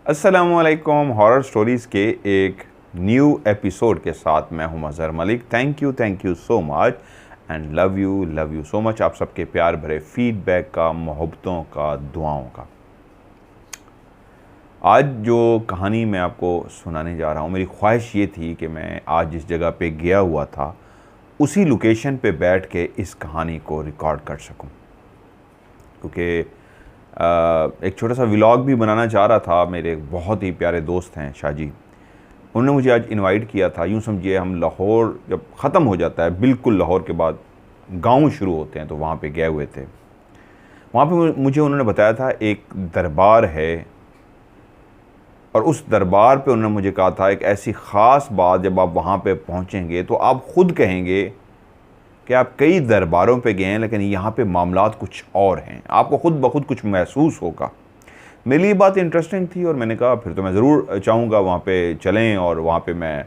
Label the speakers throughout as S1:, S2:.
S1: अस्सलामुअलैकुम। Horror stories के एक न्यू एपिसोड के साथ मैं हूं Mazhar Malik. Thank you so much and love you so much. आप सबके प्यार भरे फीडबैक का, मोहब्बतों का, दुआओं का। आज जो कहानी मैं आपको सुनाने जा रहा हूं, मेरी ख्वाहिश ये थी कि मैं आज जिस जगह पे गया हुआ था उसी लोकेशन पे बैठ के इस कहानी को रिकॉर्ड कर सकूं, क्योंकि एक छोटा सा व्लॉग भी बनाना चाह रहा था। मेरे एक बहुत ही प्यारे दोस्त हैं शाहजी, उन्होंने मुझे आज इनवाइट किया था। यूँ समझिए हम लाहौर जब ख़त्म हो जाता है, बिल्कुल लाहौर के बाद गांव शुरू होते हैं, तो वहाँ पे गए हुए थे। वहाँ पे मुझे उन्होंने बताया था एक दरबार है, और उस दरबार पे उन्होंने मुझे कहा था एक ऐसी ख़ास बात, जब आप वहाँ पे पहुँचेंगे तो आप ख़ुद कहेंगे कि आप कई दरबारों पे गए हैं लेकिन यहाँ पे मामलात कुछ और हैं, आपको ख़ुद ब खुद कुछ महसूस होगा। मेरे लिए बात इंटरेस्टिंग थी और मैंने कहा फिर तो मैं ज़रूर चाहूँगा वहाँ पे चलें, और वहाँ पे मैं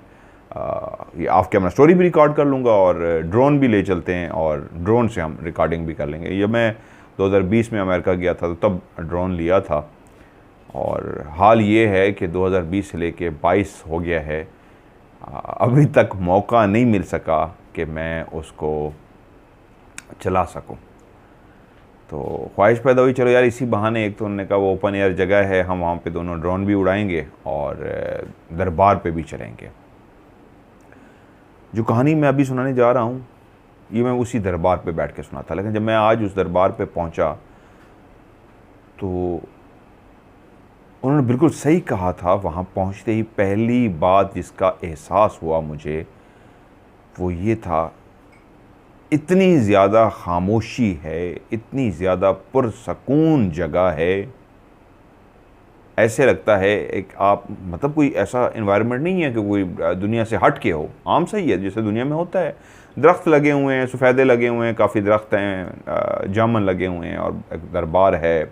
S1: ये ऑफ कैमरा स्टोरी भी रिकॉर्ड कर लूँगा और ड्रोन भी ले चलते हैं और ड्रोन से हम रिकॉर्डिंग भी कर लेंगे। ये मैं 2020 में अमेरिका गया था तो तब ड्रोन लिया था, और हाल ये है कि 2020 से लेके 22 हो गया है, अभी तक मौका नहीं मिल सका कि मैं उसको चला सकूं। तो ख्वाहिश पैदा हुई, चलो यार इसी बहाने, एक तो उन्होंने कहा वो ओपन एयर जगह है, हम वहाँ पे दोनों ड्रोन भी उड़ाएंगे और दरबार पे भी चलेंगे। जो कहानी मैं अभी सुनाने जा रहा हूँ ये मैं उसी दरबार पे बैठ के सुना था, लेकिन जब मैं आज उस दरबार पे पहुँचा तो उन्होंने बिल्कुल सही कहा था। वहाँ पहुँचते ही पहली बात जिसका एहसास हुआ मुझे वो ये था, इतनी ज़्यादा खामोशी है, इतनी ज़्यादा पुरसकून जगह है, ऐसे लगता है एक आप मतलब कोई ऐसा इन्वायरमेंट नहीं है कि कोई दुनिया से हट के हो, आम सही है जैसे दुनिया में होता है। दरख्त लगे हुए हैं, सफ़ेदे लगे हुए हैं, काफ़ी दरख्त हैं, जामुन लगे हुए हैं और एक दरबार है,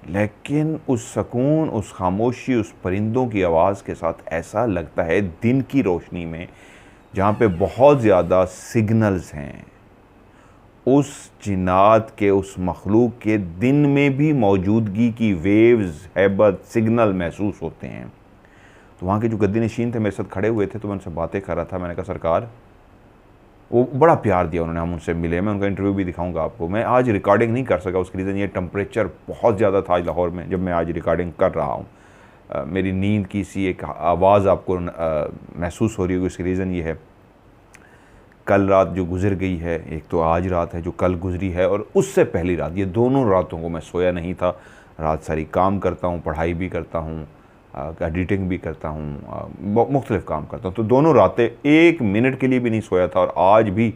S1: लेकिन उस सकून, उस खामोशी, उस परिंदों की आवाज़ के साथ ऐसा लगता है दिन की रोशनी में, जहाँ पे बहुत ज़्यादा सिग्नल्स हैं, उस जिन्नात के, उस मखलूक के दिन में भी मौजूदगी की वेव्स, हैबत, सिग्नल महसूस होते हैं। तो वहाँ के जो गद्दी नशीन थे मेरे साथ खड़े हुए थे, तो मैं उनसे बातें कर रहा था। मैंने कहा सरकार, वो बड़ा प्यार दिया उन्होंने, हम उनसे मिले, मैं उनका इंटरव्यू भी दिखाऊंगा आपको। मैं आज रिकॉर्डिंग नहीं कर सका, उसकी रीज़न ये टेम्परेचर बहुत ज़्यादा था आज लाहौर में जब मैं आज रिकॉर्डिंग कर रहा हूँ। मेरी नींद की सी एक आवाज़ आपको महसूस हो रही होगी, उसकी रीज़न ये है कल रात जो गुजर गई है, एक तो आज रात है जो कल गुजरी है, और उससे पहली रात, ये दोनों रातों को मैं सोया नहीं था। रात सारी काम करता हूँ, पढ़ाई भी करता हूँ, एडिटिंग भी करता हूँ, मुख्तलिफ़ काम करता हूँ, तो दोनों रातें एक मिनट के लिए भी नहीं सोया था। और आज भी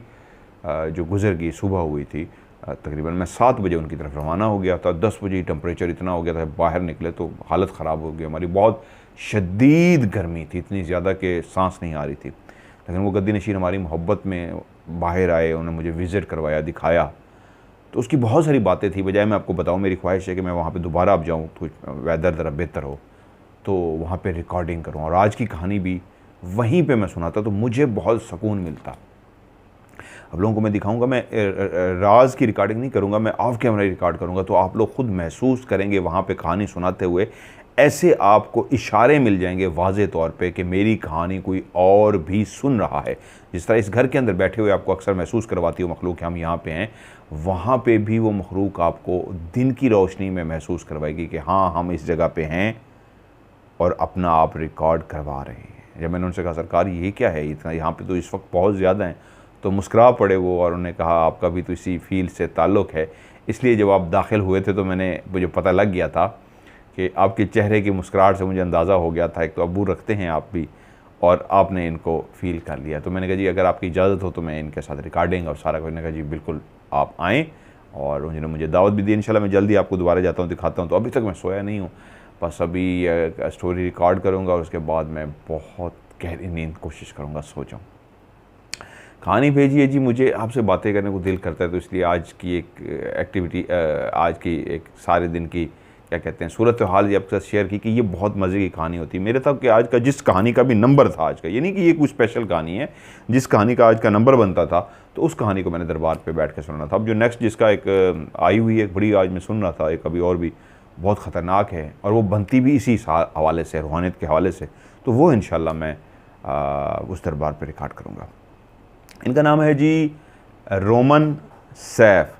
S1: जो गुजर गई, सुबह हुई थी, तकरीबन मैं 7 बजे उनकी तरफ रवाना हो गया था। 10 बजे ही टेम्परेचर इतना हो गया था, बाहर निकले तो हालत ख़राब हो गई हमारी, बहुत शदीद गर्मी थी, इतनी ज़्यादा कि सांस नहीं आ रही थी। लेकिन वो गद्दी नशीन हमारी मोहब्बत में बाहर आए, उन्होंने मुझे विज़िट करवाया, दिखाया, तो उसकी बहुत सारी बातें थी। बजाय मैं आपको बताऊं, मेरी ख्वाहिश है कि मैं वहाँ पे दोबारा अब जाऊँ, कुछ वेदर ज़रा बेहतर हो तो वहाँ पे रिकॉर्डिंग करूँ, और आज की कहानी भी वहीं पे मैं सुनाता तो मुझे बहुत सुकून मिलता। अब लोगों को मैं दिखाऊंगा, मैं राज की रिकॉर्डिंग नहीं करूँगा, मैं ऑफ कैमरा रिकॉर्ड करूँगा, तो आप लोग खुद महसूस करेंगे वहाँ पे कहानी सुनाते हुए, ऐसे आपको इशारे मिल जाएंगे वाज़े तौर पे कि मेरी कहानी कोई और भी सुन रहा है। जिस तरह इस घर के अंदर बैठे हुए आपको अक्सर महसूस करवाती हो मखलूक कि हम यहाँ पे हैं, वहाँ पे भी वो मखलूक आपको दिन की रोशनी में महसूस करवाएगी कि हाँ, हम इस जगह पे हैं और अपना आप रिकॉर्ड करवा रहे हैं। जब मैंने उनसे कहा सरकार ये क्या है, इतना यहाँ पर तो इस वक्त बहुत ज़्यादा हैं, तो मुस्कुरा पड़े वो, और उन्होंने कहा आपका भी तो इसी फील्ड से ताल्लुक़ है, इसलिए जब आप दाखिल हुए थे तो मुझे पता लग गया था कि आपके चेहरे की मुस्कुराहट से मुझे अंदाज़ा हो गया था, एक तो अबू रखते हैं आप भी, और आपने इनको फ़ील कर लिया। तो मैंने कहा जी अगर आपकी इजाज़त हो तो मैं इनके साथ रिकॉर्डिंग और सारा कुछ। कहा जी बिल्कुल आप आएँ, और उन्होंने मुझे दावत भी दी। इंशाल्लाह मैं जल्दी आपको दोबारा जाता हूँ, दिखाता हूँ। तो अभी तक मैं सोया नहीं हूँ, बस अभी स्टोरी रिकॉर्ड करूँगा और उसके बाद मैं बहुत गहरी नींद कोशिश करूँगा सो जाऊँ। कहानी भेजिए जी, मुझे आपसे बातें करने को दिल करता है, तो इसलिए आज की एक एक्टिविटी, आज की एक सारे दिन की क्या कहते हैं सूरत हाल आपके साथ शेयर की कि ये बहुत मज़े की कहानी होती है। मेरे तक कि आज का जिस कहानी का भी नंबर था आज का, ये नहीं कि ये कोई स्पेशल कहानी है, जिस कहानी का आज का नंबर बनता था तो उस कहानी को मैंने दरबार पे बैठ के सुनना था। अब जो नेक्स्ट जिसका एक आई हुई है बड़ी, आज मैं सुन रहा था एक अभी और भी, बहुत ख़तरनाक है और वो बनती भी इसी हवाले से, रूहानियत के हवाले से। तो वो इंशाल्लाह मैं उस दरबार पर रिकॉर्ड करूँगा। इनका नाम है जी रोमन सैफ।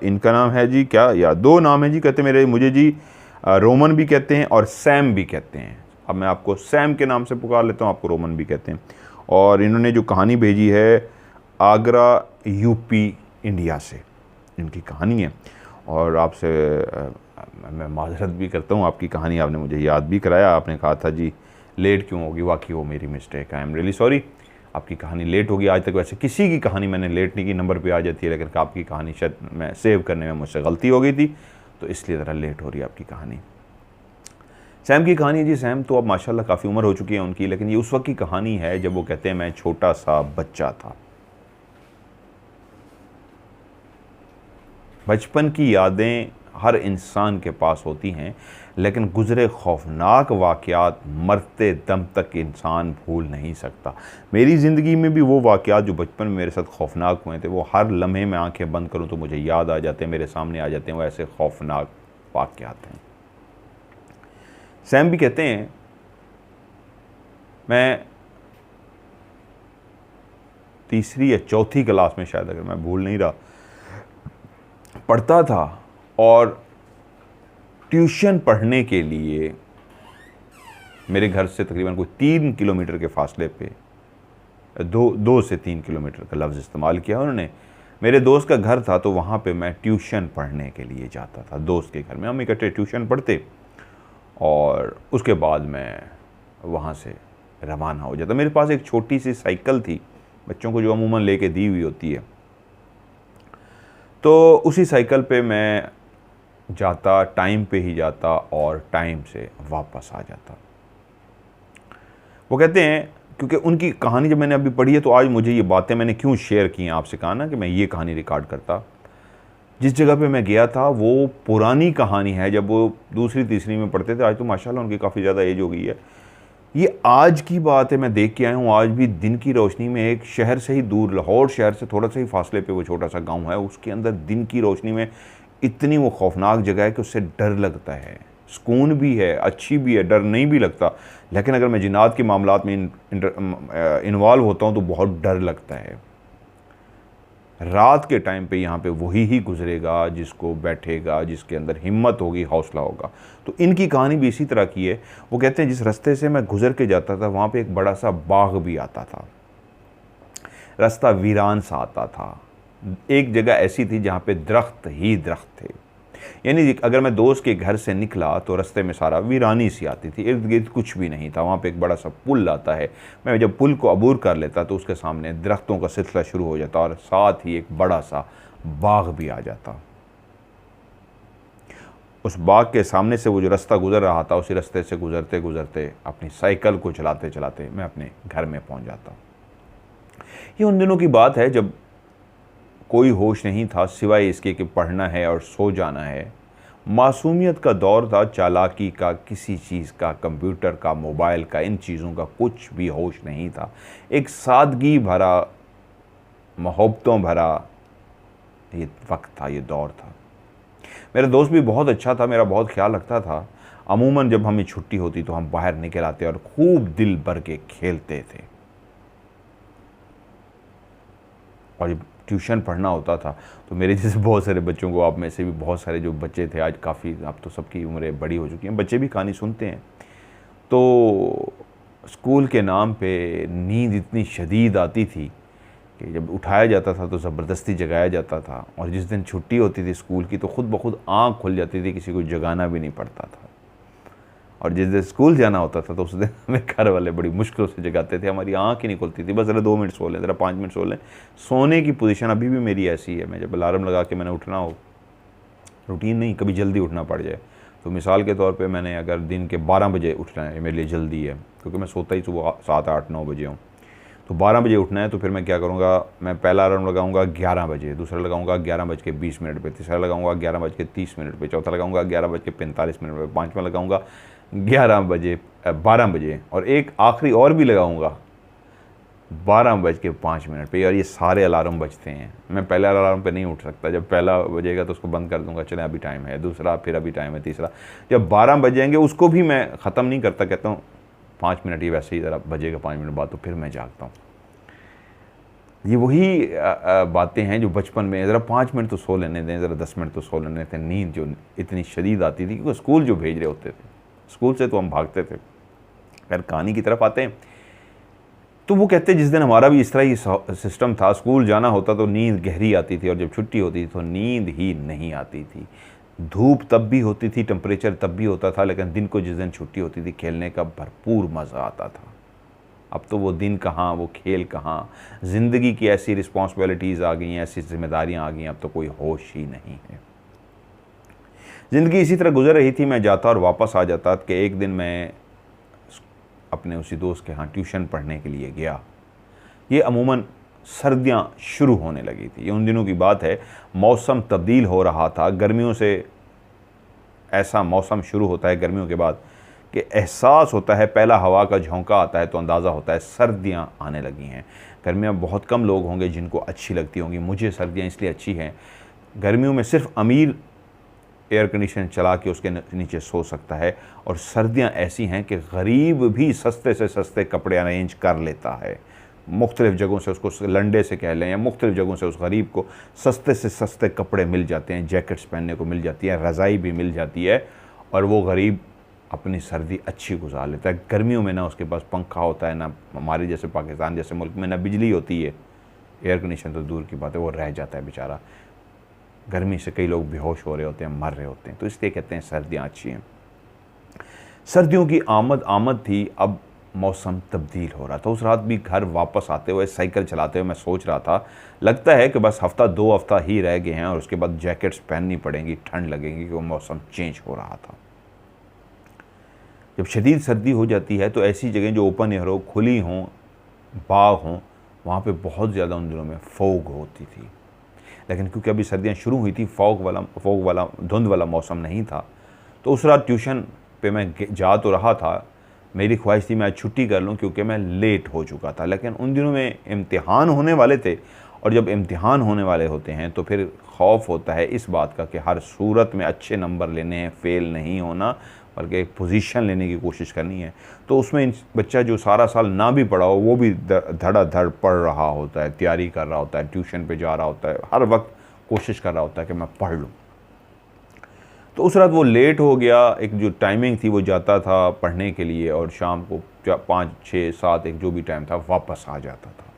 S1: इनका नाम है जी क्या, या दो नाम है जी, कहते मेरे मुझे जी रोमन भी कहते हैं और सैम भी कहते हैं। अब मैं आपको सैम के नाम से पुकार लेता हूँ, आपको रोमन भी कहते हैं। और इन्होंने जो कहानी भेजी है आगरा यूपी इंडिया से इनकी कहानी है। और आपसे मैं माजरत भी करता हूँ, आपकी कहानी आपने मुझे याद भी कराया। आपने कहा था जी लेट क्यों होगी, वाकई वो मेरी मिस्टेक है, आई एम रियली सॉरी। आपकी कहानी लेट होगी। आज तक वैसे किसी की कहानी मैंने लेट नहीं की, नंबर पे आ जाती है, लेकिन आपकी कहानी शायद मैं सेव करने में मुझसे गलती हो गई थी, तो इसलिए ज़रा लेट हो रही है आपकी कहानी। सैम की कहानी जी, सैम तो अब माशाल्लाह काफ़ी उम्र हो चुकी है उनकी, लेकिन ये उस वक्त की कहानी है जब वो कहते हैं मैं छोटा सा बच्चा था। बचपन की यादें हर इंसान के पास होती हैं, लेकिन गुज़रे खौफनाक वाक़यात मरते दम तक इंसान भूल नहीं सकता। मेरी ज़िंदगी में भी वो वाक़यात जो बचपन में मेरे साथ खौफनाक हुए थे, वो हर लम्हे में आंखें बंद करूं तो मुझे याद आ जाते हैं, मेरे सामने आ जाते हैं। वो ऐसे खौफनाक वाक़यात हैं। सैम भी कहते हैं मैं तीसरी या चौथी क्लास में शायद, अगर मैं भूल नहीं रहा, पढ़ता था और ट्यूशन पढ़ने के लिए मेरे घर से तकरीबन कोई 3 किलोमीटर के फासले पे, दो से 3 किलोमीटर का लफ्ज़ इस्तेमाल किया उन्होंने। मेरे दोस्त का घर था, तो वहाँ पे मैं ट्यूशन पढ़ने के लिए जाता था दोस्त के घर में। हम इकट्ठे ट्यूशन पढ़ते और उसके बाद मैं वहाँ से रवाना हो जाता। मेरे पास एक छोटी सी साइकिल थी, बच्चों को जो अमूमन लेके दी हुई होती है, तो उसी साइकिल पे मैं जाता, टाइम पे ही जाता और टाइम से वापस आ जाता। वो कहते हैं, क्योंकि उनकी कहानी जब मैंने अभी पढ़ी है, तो आज मुझे ये बातें मैंने क्यों शेयर की हैं आपसे, कहा ना कि मैं ये कहानी रिकॉर्ड करता। जिस जगह पे मैं गया था वो पुरानी कहानी है, जब वो दूसरी तीसरी में पढ़ते थे। आज तो माशाल्लाह उनकी काफ़ी ज़्यादा एज हो गई है। ये आज की बात है, मैं देख के आया हूँ। आज भी दिन की रोशनी में एक शहर से ही दूर, लाहौर शहर से थोड़ा सा ही फासले पे वो छोटा सा गांव है, उसके अंदर दिन की रोशनी में इतनी वो खौफनाक जगह है कि उससे डर लगता है। सुकून भी है, अच्छी भी है, डर नहीं भी लगता, लेकिन अगर मैं जिन्नात के मामलात में इन्वॉल्व होता हूँ तो बहुत डर लगता है। रात के टाइम पे यहाँ पे वही ही गुजरेगा जिसको बैठेगा, जिसके अंदर हिम्मत होगी, हौसला होगा। तो इनकी कहानी भी इसी तरह की है। वो कहते हैं जिस रास्ते से मैं गुजर के जाता था, वहाँ पे एक बड़ा सा बाग भी आता था। रास्ता वीरान सा आता था। एक जगह ऐसी थी जहाँ पे दरख्त ही दरख्त थे, यानी अगर मैं दोस्त के घर से निकला तो रास्ते में सारा वीरानी सी आती थी, इर्द गिर्द कुछ भी नहीं था। वहाँ पे एक बड़ा सा पुल आता है, मैं जब पुल को अबूर कर लेता तो उसके सामने दरख्तों का सिलसिला शुरू हो जाता और साथ ही एक बड़ा सा बाग भी आ जाता। उस बाग के सामने से वो जो रास्ता गुजर रहा था, उसी रास्ते से गुजरते गुजरते अपनी साइकिल को चलाते चलाते मैं अपने घर में पहुँच जाता। ये उन दिनों की बात है जब कोई होश नहीं था सिवाय इसके कि पढ़ना है और सो जाना है। मासूमियत का दौर था, चालाकी का, किसी चीज़ का, कंप्यूटर का, मोबाइल का, इन चीज़ों का कुछ भी होश नहीं था। एक सादगी भरा, मोहब्बतों भरा ये वक्त था, ये दौर था। मेरा दोस्त भी बहुत अच्छा था, मेरा बहुत ख्याल रखता था। अमूमन जब हमें छुट्टी होती तो हम बाहर निकल आते और खूब दिल भर के खेलते थे। और जब ट्यूशन पढ़ना होता था तो मेरे जैसे बहुत सारे बच्चों को, आप में से भी बहुत सारे जो बच्चे थे, आज काफ़ी, अब तो सबकी उम्रें बड़ी हो चुकी हैं, बच्चे भी कहानी सुनते हैं, तो स्कूल के नाम पे नींद इतनी शदीद आती थी कि जब उठाया जाता था तो ज़बरदस्ती जगाया जाता था। और जिस दिन छुट्टी होती थी स्कूल की तो ख़ुद ब खुद आँख खुल जाती थी, किसी को जगाना भी नहीं पड़ता था। और जिस दिन स्कूल जाना होता था तो उस दिन हमें घर वाले बड़ी मुश्किल से जगाते थे, हमारी आँख ही नहीं खुलती थी, बस ज़रा 2 मिनट सो लें, ज़रा 5 मिनट सो लें। सोने की पोजीशन अभी भी मेरी ऐसी है, मैं जब अलार्म लगा के मैंने उठना हो, रूटीन नहीं, कभी जल्दी उठना पड़ जाए, तो मिसाल के तौर पे मैंने अगर दिन के 12 बजे उठना है, मेरे लिए जल्दी है क्योंकि मैं सोता ही सुबह 7, 8, 9 बजे हूँ, तो 12 बजे उठना है, तो फिर मैं क्या करूँगा, मैं पहला अलार्म लगाऊंगा 11 बजे, दूसरा लगाऊंगा 11:20 पे, तीसरा लगाऊंगा 11:30 पे, चौथा लगाऊंगा 11:45 पे, पाँचवा लगाऊंगा 12 बजे और एक आखिरी और भी लगाऊंगा 12:05 पे, और ये सारे अलार्म बजते हैं। मैं पहले अलार्म पे नहीं उठ सकता, जब पहला बजेगा तो उसको बंद कर दूंगा, चले अभी टाइम है, दूसरा फिर अभी टाइम है, तीसरा। जब 12 बजेंगे उसको भी मैं ख़त्म नहीं करता, कहता हूँ 5 मिनट, ये वैसे ही ज़रा बजेगा 5 मिनट बाद, तो फिर मैं जागता हूँ। ये वही बातें हैं जो बचपन में, ज़रा 5 मिनट तो सो लेने दें, ज़रा 10 मिनट तो सो लेने दें। नींद जो इतनी शदीद आती थी, क्योंकि स्कूल जो भेज रहे होते थे, स्कूल से तो हम भागते थे। अगर कहानी की तरफ आते हैं तो वो कहते जिस दिन हमारा भी इस तरह ही सिस्टम था, स्कूल जाना होता तो नींद गहरी आती थी, और जब छुट्टी होती थी तो नींद ही नहीं आती थी। धूप तब भी होती थी, टेम्परेचर तब भी होता था, लेकिन दिन को जिस दिन छुट्टी होती थी खेलने का भरपूर मज़ा आता था। अब तो वो दिन कहाँ, वो खेल कहाँ, ज़िंदगी की ऐसी रिस्पॉन्सिबिलिटीज़ आ गई हैं, ऐसी जिम्मेदारियाँ आ गई हैं, अब तो कोई होश ही नहीं है। ज़िंदगी इसी तरह गुजर रही थी। मैं जाता और वापस आ जाता कि एक दिन मैं अपने उसी दोस्त के यहाँ ट्यूशन पढ़ने के लिए गया। ये अमूमन सर्दियाँ शुरू होने लगी थी, ये उन दिनों की बात है। मौसम तब्दील हो रहा था, गर्मियों से ऐसा मौसम शुरू होता है गर्मियों के बाद कि एहसास होता है, पहला हवा का झोंका आता है तो अंदाज़ा होता है सर्दियाँ आने लगी हैं। गर्मियाँ बहुत कम लोग होंगे जिनको अच्छी लगती होंगी, मुझे सर्दियाँ इसलिए अच्छी हैं। गर्मियों में सिर्फ अमीर एयर कंडीशन चला के उसके नीचे सो सकता है, और सर्दियां ऐसी हैं कि गरीब भी सस्ते से सस्ते कपड़े अरेंज कर लेता है। मुख्तलिफ़ जगहों से उसको, लंडे से कह लें या मुख्तलिफ़ जगहों से, उस गरीब को सस्ते से सस्ते कपड़े मिल जाते हैं, जैकेट्स पहनने को मिल जाती है, रज़ाई भी मिल जाती है, और वो गरीब अपनी सर्दी अच्छी गुजार लेता है। गर्मियों में ना उसके पास पंखा होता है, ना हमारे जैसे पाकिस्तान जैसे मुल्क में ना बिजली होती है, एयर कंडीशन तो दूर की बात है, वो रह जाता है बेचारा। गर्मी से कई लोग बेहोश हो रहे होते हैं, मर रहे होते हैं, तो इसलिए कहते हैं सर्दियाँ अच्छी हैं। सर्दियों की आमद थी, अब मौसम तब्दील हो रहा था। उस रात भी घर वापस आते हुए, साइकिल चलाते हुए मैं सोच रहा था, लगता है कि बस हफ्ता 2 हफ्ता ही रह गए हैं और उसके बाद जैकेट्स पहननी पड़ेंगी, ठंड लगेगी, कि वो मौसम चेंज हो रहा था। जब शदीद सर्दी हो जाती है तो ऐसी जगह जो ओपन एयर हो, खुली हों, बाग हों, वहाँ पे बहुत ज़्यादा उन दिनों में फॉग होती थी। लेकिन क्योंकि अभी सर्दियाँ शुरू हुई थी, फॉग वाला धुंध वाला मौसम नहीं था, तो उस रात ट्यूशन पे मैं जा तो रहा था। मेरी ख्वाहिश थी मैं आज छुट्टी कर लूँ क्योंकि मैं लेट हो चुका था, लेकिन उन दिनों में इम्तिहान होने वाले थे, और जब इम्तिहान होने वाले होते हैं तो फिर खौफ होता है इस बात का कि हर सूरत में अच्छे नंबर लेने हैं, फ़ेल नहीं होना, बल्कि एक पोजीशन लेने की कोशिश करनी है। तो उसमें बच्चा जो सारा साल ना भी पढ़ा हो, वो भी धड़ाधड़ पढ़ रहा होता है, तैयारी कर रहा होता है, ट्यूशन पे जा रहा होता है, हर वक्त कोशिश कर रहा होता है कि मैं पढ़ लूँ। तो उस रात वो लेट हो गया। एक जो टाइमिंग थी वो जाता था पढ़ने के लिए, और शाम को 5, 6, 7 एक जो भी टाइम था वापस आ जाता था।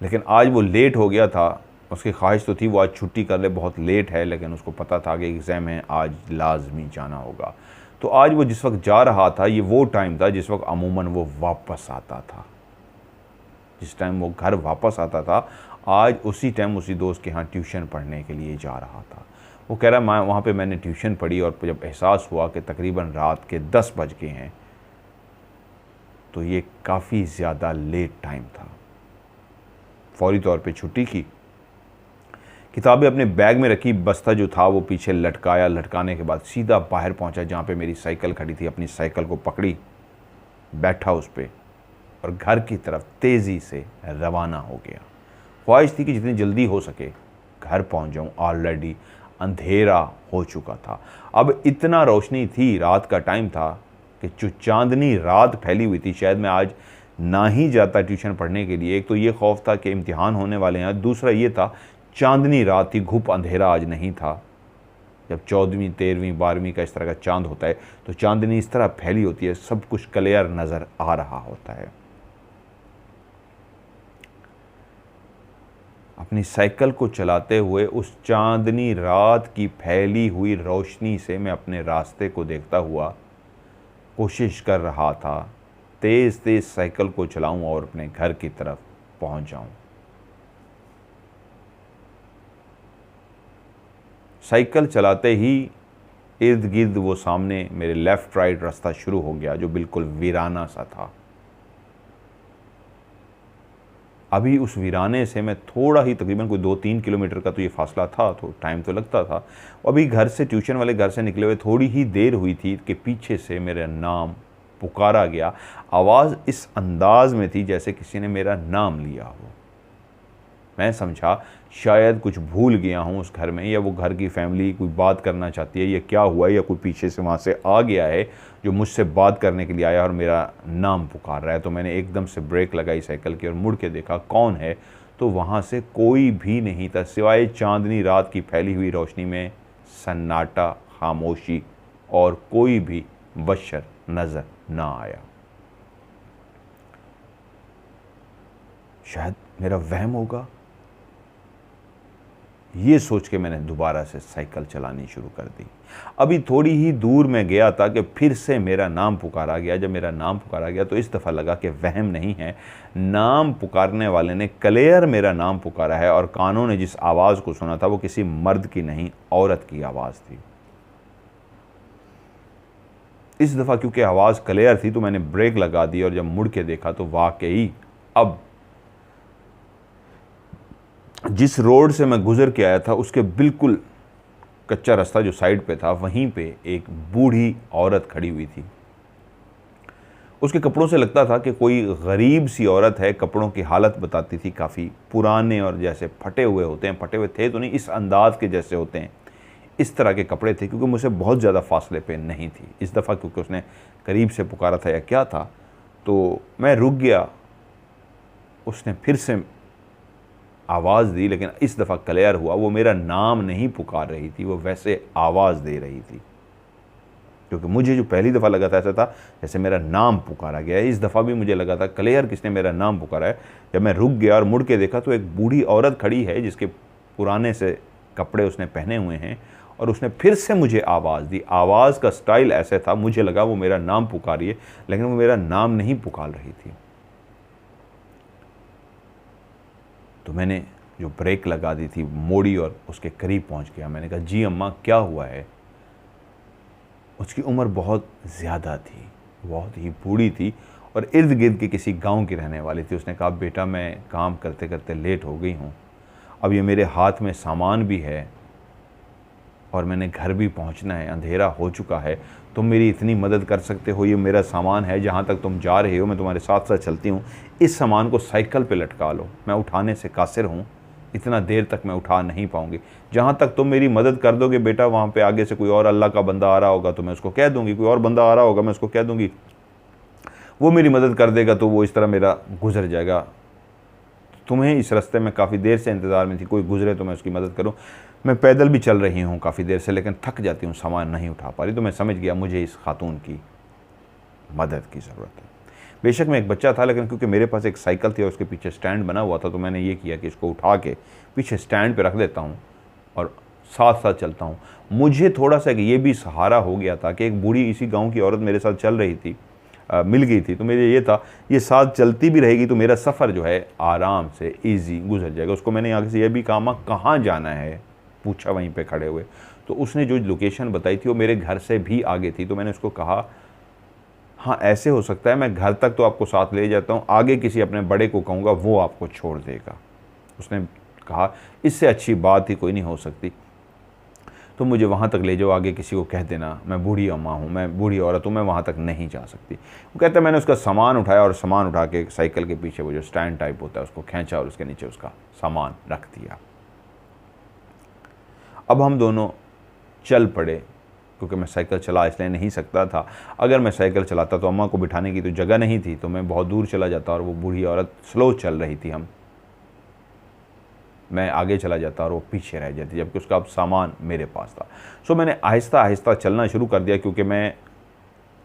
S1: लेकिन आज वो लेट हो गया था। उसकी ख्वाहिश तो थी वो आज छुट्टी कर ले, बहुत लेट है, लेकिन उसको पता था कि एग्ज़ाम है, आज लाजमी जाना होगा। तो आज वो जिस वक्त जा रहा था, ये वो टाइम था जिस वक्त अमूमन वो वापस आता था। जिस टाइम वो घर वापस आता था, आज उसी टाइम उसी दोस्त के यहाँ ट्यूशन पढ़ने के लिए जा रहा था। वो कह रहा मैं वहाँ पे मैंने ट्यूशन पढ़ी, और जब एहसास हुआ कि तकरीबन रात के 10 बज गए हैं, तो ये काफ़ी ज़्यादा लेट टाइम था। फौरी तौर पे छुट्टी की, किताबें अपने बैग में रखी, बस्ता जो था वो पीछे लटकाया, लटकाने के बाद सीधा बाहर पहुंचा जहाँ पे मेरी साइकिल खड़ी थी। अपनी साइकिल को पकड़ी, बैठा उस पर, और घर की तरफ तेज़ी से रवाना हो गया। ख्वाहिश थी कि जितनी जल्दी हो सके घर पहुंच जाऊं। ऑलरेडी अंधेरा हो चुका था। अब इतना रोशनी थी, रात का टाइम था, कि जो चांदनी रात फैली हुई थी, शायद मैं आज ना ही जाता ट्यूशन पढ़ने के लिए। एक तो ये खौफ था कि इम्तिहान होने वाले हैं, दूसरा ये था चांदनी रात थी, घुप अंधेरा आज नहीं था। जब 14वीं, 13वीं, 12वीं का इस तरह का चांद होता है तो चांदनी इस तरह फैली होती है, सब कुछ क्लियर नज़र आ रहा होता है। अपनी साइकिल को चलाते हुए उस चांदनी रात की फैली हुई रोशनी से मैं अपने रास्ते को देखता हुआ कोशिश कर रहा था तेज़ तेज़ साइकिल को चलाऊं और अपने घर की तरफ पहुंच जाऊं। साइकिल चलाते ही इर्द गिर्द वो सामने मेरे लेफ़्ट राइट रास्ता शुरू हो गया, जो बिल्कुल वीराना सा था। अभी उस वीराने से मैं थोड़ा ही, तकरीबन कोई 2-3 किलोमीटर का तो ये फासला था, तो टाइम तो लगता था। अभी घर से, ट्यूशन वाले घर से निकले हुए थोड़ी ही देर हुई थी कि पीछे से मेरा नाम पुकारा गया। आवाज़ इस अंदाज में थी जैसे किसी ने मेरा नाम लिया हो। मैं समझा शायद कुछ भूल गया हूँ उस घर में, या वो घर की फैमिली कोई बात करना चाहती है, या क्या हुआ, या कोई पीछे से वहाँ से आ गया है जो मुझसे बात करने के लिए आया और मेरा नाम पुकार रहा है। तो मैंने एकदम से ब्रेक लगाई साइकिल की और मुड़ के देखा कौन है, तो वहाँ से कोई भी नहीं था सिवाय चांदनी रात की फैली हुई रोशनी में सन्नाटा, खामोशी, और कोई भी बशर नजर ना आया। शायद मेरा वहम होगा, ये सोच के मैंने दोबारा से साइकिल चलानी शुरू कर दी। अभी थोड़ी ही दूर मैं गया था कि फिर से मेरा नाम पुकारा गया। जब मेरा नाम पुकारा गया तो इस दफ़ा लगा कि वहम नहीं है, नाम पुकारने वाले ने क्लियर मेरा नाम पुकारा है, और कानों ने जिस आवाज़ को सुना था वो किसी मर्द की नहीं, औरत की आवाज़ थी। इस दफ़ा क्योंकि आवाज़ क्लियर थी तो मैंने ब्रेक लगा दी, और जब मुड़ के देखा तो वाकई अब जिस रोड से मैं गुजर के आया था उसके बिल्कुल कच्चा रास्ता जो साइड पे था, वहीं पे एक बूढ़ी औरत खड़ी हुई थी। उसके कपड़ों से लगता था कि कोई गरीब सी औरत है। कपड़ों की हालत बताती थी काफ़ी पुराने और जैसे फटे हुए होते हैं, फटे हुए थे तो नहीं, इस अंदाज के जैसे होते हैं, इस तरह के कपड़े थे। क्योंकि मुझसे बहुत ज़्यादा फासले पे नहीं थी इस दफ़ा, क्योंकि उसने करीब से पुकारा था या क्या था, तो मैं रुक गया। उसने फिर से आवाज़ दी, लेकिन इस दफ़ा क्लियर हुआ वो मेरा नाम नहीं पुकार रही थी, वो वैसे आवाज़ दे रही थी। क्योंकि मुझे जो पहली दफ़ा लगा था ऐसा था जैसे मेरा नाम पुकारा गया है, इस दफ़ा भी मुझे लगा था क्लियर किसने मेरा नाम पुकारा है। जब मैं रुक गया और मुड़ के देखा तो एक बूढ़ी औरत खड़ी है जिसके पुराने से कपड़े उसने पहने हुए हैं, और उसने फिर से मुझे आवाज़ दी। आवाज़ का स्टाइल ऐसे था, मुझे लगा वो मेरा नाम पुकारिए, लेकिन वो मेरा नाम नहीं पुकार रही थी। तो मैंने जो ब्रेक लगा दी थी मोड़ी और उसके करीब पहुंच गया। मैंने कहा, जी अम्मा क्या हुआ है? उसकी उम्र बहुत ज़्यादा थी, बहुत ही बूढ़ी थी और इर्द गिर्द की किसी गांव की रहने वाली थी। उसने कहा, बेटा मैं काम करते करते लेट हो गई हूँ, अब ये मेरे हाथ में सामान भी है और मैंने घर भी पहुँचना है, अंधेरा हो चुका है, तुम मेरी इतनी मदद कर सकते हो? ये मेरा सामान है, जहाँ तक तुम जा रहे हो मैं तुम्हारे साथ साथ चलती हूँ, इस सामान को साइकिल पे लटका लो, मैं उठाने से कासिर हूँ, इतना देर तक मैं उठा नहीं पाऊँगी। जहाँ तक तुम मेरी मदद कर दोगे बेटा, वहाँ पे आगे से कोई और अल्लाह का बंदा आ रहा होगा तो मैं उसको कह दूँगी, कोई और बंदा आ रहा होगा मैं उसको कह दूँगी, वो मेरी मदद कर देगा, तो वो इस तरह मेरा गुजर जाएगा। तुम्हें इस रास्ते में काफ़ी देर से इंतज़ार में थी, कोई गुजरे तो मैं उसकी मदद करूँ। मैं पैदल भी चल रही हूँ काफ़ी देर से, लेकिन थक जाती हूँ, सामान नहीं उठा पा रही। तो मैं समझ गया मुझे इस खातून की मदद की ज़रूरत है। बेशक मैं एक बच्चा था, लेकिन क्योंकि मेरे पास एक साइकिल थी और उसके पीछे स्टैंड बना हुआ था, तो मैंने ये किया कि इसको उठा के पीछे स्टैंड पे रख देता हूँ और साथ साथ चलता हूँ। मुझे थोड़ा सा ये भी सहारा हो गया था कि एक बूढ़ी इसी गाँव की औरत मेरे साथ चल रही थी, मिल गई थी, तो मेरे ये था ये साथ चलती भी रहेगी तो मेरा सफ़र जो है आराम से ईजी गुजर जाएगा। उसको मैंने आगे से ये भी कहा, माँ कहाँ जाना है, पूछा वहीं पे खड़े हुए। तो उसने जो लोकेशन बताई थी वो मेरे घर से भी आगे थी। तो मैंने उसको कहा, हाँ ऐसे हो सकता है, मैं घर तक तो आपको साथ ले जाता हूँ, आगे किसी अपने बड़े को कहूँगा वो आपको छोड़ देगा। उसने कहा, इससे अच्छी बात ही कोई नहीं हो सकती, तो मुझे वहाँ तक ले जाओ, आगे किसी को कह देना मैं बूढ़ी अम्मा हूँ, मैं बूढ़ी औरत हूँ, मैं वहाँ तक नहीं जा सकती। वो कहता है मैंने उसका सामान उठाया और सामान उठा के साइकिल के पीछे वो जो स्टैंड टाइप होता है उसको खींचा और उसके नीचे उसका सामान रख दिया। अब हम दोनों चल पड़े, क्योंकि मैं साइकिल चला इसलिए नहीं सकता था। अगर मैं साइकिल चलाता तो अम्मा को बिठाने की तो जगह नहीं थी, तो मैं बहुत दूर चला जाता और वो बूढ़ी औरत स्लो चल रही थी, मैं आगे चला जाता और वो पीछे रह जाती, जबकि उसका अब सामान मेरे पास था। सो मैंने आहिस्ता आहिस्ता चलना शुरू कर दिया, क्योंकि मैं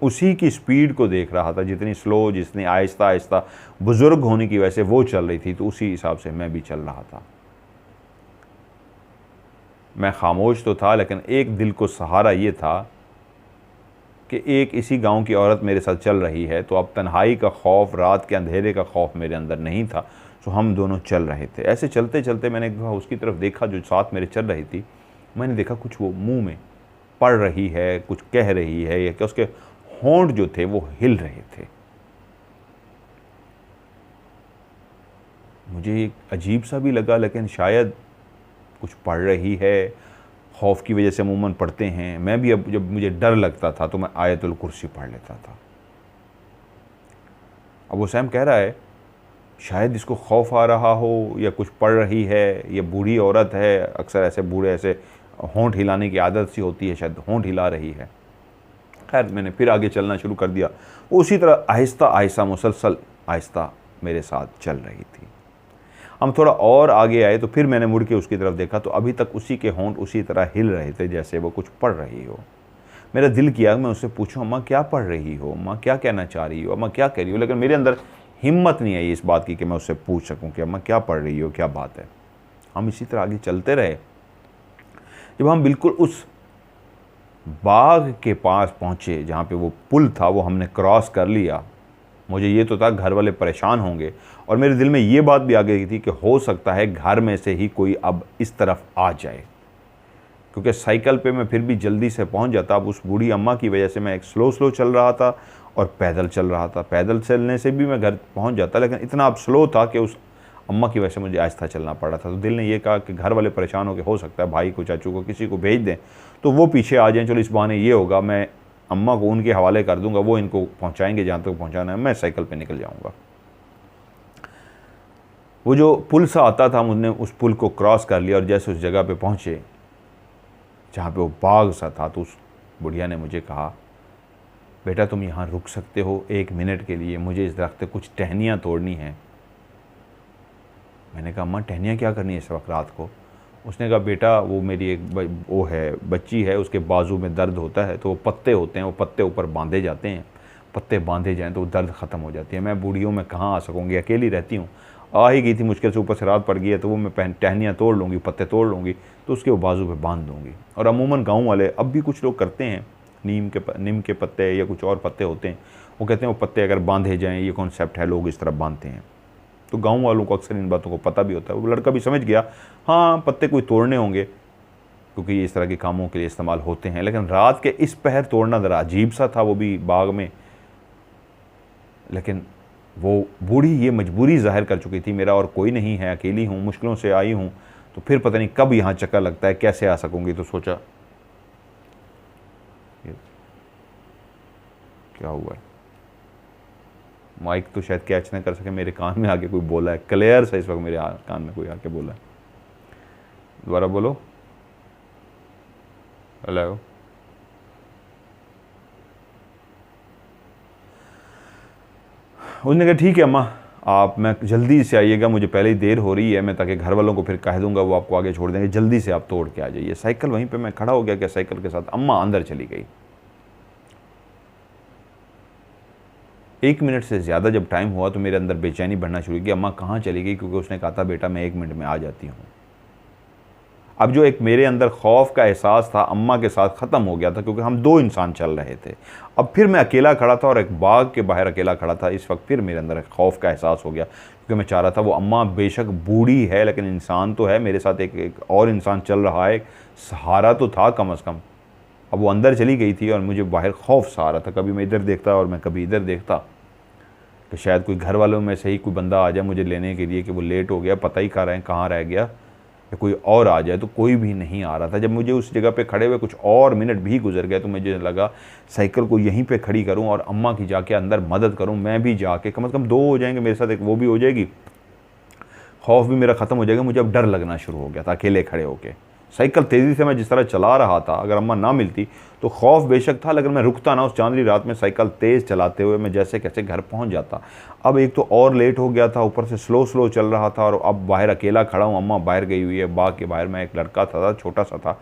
S1: उसी की स्पीड को देख रहा था, जितनी स्लो, जितनी आहिस्ता आहिस्ता, बुज़ुर्ग होने की वजह से वो चल रही थी, तो उसी हिसाब से मैं भी चल रहा था। मैं खामोश तो था, लेकिन एक दिल को सहारा ये था कि एक इसी गांव की औरत मेरे साथ चल रही है, तो अब तन्हाई का खौफ, रात के अंधेरे का खौफ मेरे अंदर नहीं था। तो हम दोनों चल रहे थे। ऐसे चलते चलते मैंने एक दफ़ा उसकी तरफ देखा जो साथ मेरे चल रही थी। मैंने देखा कुछ वो मुंह में पढ़ रही है, कुछ कह रही है, या कि उसके होंठ जो थे वो हिल रहे थे। मुझे एक अजीब सा भी लगा, लेकिन शायद कुछ पढ़ रही है, खौफ की वजह से अमूमन पढ़ते हैं। मैं भी अब जब मुझे डर लगता था तो मैं आयतुल कुर्सी पढ़ लेता था। अब वो सैम कह रहा है शायद इसको खौफ आ रहा हो या कुछ पढ़ रही है, ये बूढ़ी औरत है, अक्सर ऐसे बूढ़े ऐसे होंठ हिलाने की आदत सी होती है, शायद होंठ हिला रही है। खैर मैंने फिर आगे चलना शुरू कर दिया। वो उसी तरह आहिस्ता आहिस्ता मुसलसल आहिस्ता मेरे साथ चल रही थी। हम थोड़ा और आगे आए तो फिर मैंने मुड़ के उसकी तरफ देखा तो अभी तक उसी के होंठ उसी तरह हिल रहे थे जैसे वो कुछ पढ़ रही हो। मेरा दिल किया मैं उससे पूछूं अम्मा क्या पढ़ रही हो, अम्मा क्या कहना चाह रही हो, अम्मा क्या कह रही हो, लेकिन मेरे अंदर हिम्मत नहीं आई इस बात की कि मैं उससे पूछ सकूं कि अम्मा क्या पढ़ रही हो, क्या बात है। हम इसी तरह आगे चलते रहे। जब हम बिल्कुल उस बाग के पास पहुँचे जहाँ पे वो पुल था वो हमने क्रॉस कर लिया, मुझे ये तो था घर वाले परेशान होंगे और मेरे दिल में ये बात भी आ गई थी कि हो सकता है घर में से ही कोई अब इस तरफ आ जाए, क्योंकि साइकिल पे मैं फिर भी जल्दी से पहुंच जाता। अब उस बूढ़ी अम्मा की वजह से मैं एक स्लो चल रहा था और पैदल चल रहा था। पैदल चलने से भी मैं घर पहुंच जाता, लेकिन इतना अब स्लो था कि उस अम्मा की वजह से मुझे आहिस्ता चलना पड़ रहा था। तो दिल ने यह कहा कि घर वाले परेशान हो के हो सकता है भाई को, चाचू को, किसी को भेज दें तो वो पीछे आ जाएँ। चलो इस बहाने ये होगा, मैं अम्मा को उनके हवाले कर दूंगा, वो इनको पहुंचाएंगे जहाँ तक पहुंचाना है, मैं साइकिल पे निकल जाऊंगा। वो जो पुल सा आता था हमने उस पुल को क्रॉस कर लिया और जैसे उस जगह पे पहुंचे जहाँ पे वो बाग सा था तो उस बुढ़िया ने मुझे कहा बेटा तुम यहाँ रुक सकते हो 1 मिनट के लिए, मुझे इस दरख्त पे कुछ टहनियाँ तोड़नी है। मैंने कहा अम्मा टहनियाँ क्या करनी है इस वक्त रात को। उसने कहा बेटा वो मेरी एक वो है बच्ची है, उसके बाजू में दर्द होता है तो वो पत्ते होते हैं, वो पत्ते ऊपर बांधे जाते हैं, पत्ते बांधे जाएं तो वो दर्द ख़त्म हो जाती है। मैं बूढ़ियों में कहाँ आ सकूँगी, अकेली रहती हूँ, आ ही गई थी मुश्किल से, ऊपर से रात पड़ गई है तो वो मैं टहनियाँ तोड़ लूँगी, पत्ते तोड़ लूँगी तो उसके वो बाजू पे बांध दूँगी। और अमूमन गाँव वाले अब भी कुछ लोग करते हैं, नीम के पत्ते या कुछ और पत्ते होते हैं, वो कहते हैं वो पत्ते अगर बांधे जाएँ, ये कॉन्सेप्ट है, लोग इस तरह बांधते हैं। तो गांव वालों को अक्सर इन बातों को पता भी होता है। वो लड़का भी समझ गया हाँ पत्ते कोई तोड़ने होंगे क्योंकि ये इस तरह के कामों के लिए इस्तेमाल होते हैं। लेकिन रात के इस पहर तोड़ना ज़रा अजीब सा था, वो भी बाग में। लेकिन वो बूढ़ी ये मजबूरी जाहिर कर चुकी थी, मेरा और कोई नहीं है, अकेली हूँ, मुश्किलों से आई हूँ, तो फिर पता नहीं कब यहाँ चक्कर लगता है, कैसे आ सकूँगी। तो सोचा क्या हुआ, माइक तो शायद कैच ना कर सके, मेरे कान में आके कोई बोला है, क्लियर सा इस वक्त मेरे कान में कोई आके बोला है। दोबारा बोलो, हेलो। उसने कहा ठीक है अम्मा आप, मैं जल्दी से आइएगा, मुझे पहले ही देर हो रही है, मैं ताकि घर वालों को फिर कह दूंगा, वो आपको आगे छोड़ देंगे, जल्दी से आप तोड़ के आ जाइए। साइकिल वहीं पे मैं खड़ा हो गया कि साइकिल के साथ अम्मा अंदर चली गई। 1 मिनट से ज़्यादा जब टाइम हुआ तो मेरे अंदर बेचैनी बढ़ना शुरू की, अम्मा कहाँ चली गई, क्योंकि उसने कहा था बेटा मैं 1 मिनट में आ जाती हूँ। अब जो एक मेरे अंदर खौफ का एहसास था अम्मा के साथ ख़त्म हो गया था, क्योंकि हम 2 इंसान चल रहे थे। अब फिर मैं अकेला खड़ा था और एक बाग के बाहर अकेला खड़ा था। इस वक्त फिर मेरे अंदर खौफ का एहसास हो गया, क्योंकि मैं चाह रहा था वो अम्मा बेशक बूढ़ी है लेकिन इंसान तो है, मेरे साथ एक और इंसान चल रहा है, सहारा तो था कम अज़ कम। अब वो अंदर चली गई थी और मुझे बाहर खौफ सा आ रहा था, कभी मैं इधर देखता और मैं कभी इधर देखता कि शायद कोई घर वालों में से ही कोई बंदा आ जाए मुझे लेने के लिए कि वो लेट हो गया, पता ही कहाँ रह गया, या कोई और आ जाए। तो कोई भी नहीं आ रहा था। जब मुझे उस जगह पे खड़े हुए कुछ और मिनट भी गुजर गए तो मुझे लगा साइकिल को यहीं पे खड़ी करूं और अम्मा की जाके अंदर मदद करूं, मैं भी जाके, कम से कम 2 हो जाएंगे मेरे साथ, एक वो भी हो जाएगी, खौफ भी मेरा ख़त्म हो जाएगा। मुझे अब डर लगना शुरू हो गया था अकेले खड़े होकर। साइकिल तेज़ी से मैं जिस तरह चला रहा था, अगर अम्मा ना मिलती तो खौफ बेशक था, लेकिन मैं रुकता ना। उस चांदनी रात में साइकिल तेज़ चलाते हुए मैं जैसे कैसे घर पहुंच जाता। अब एक तो और लेट हो गया था, ऊपर से स्लो चल रहा था और अब बाहर अकेला खड़ा हूँ, अम्मा बाहर गई हुई है, बाग के बाहर मैं एक लड़का था, छोटा सा था।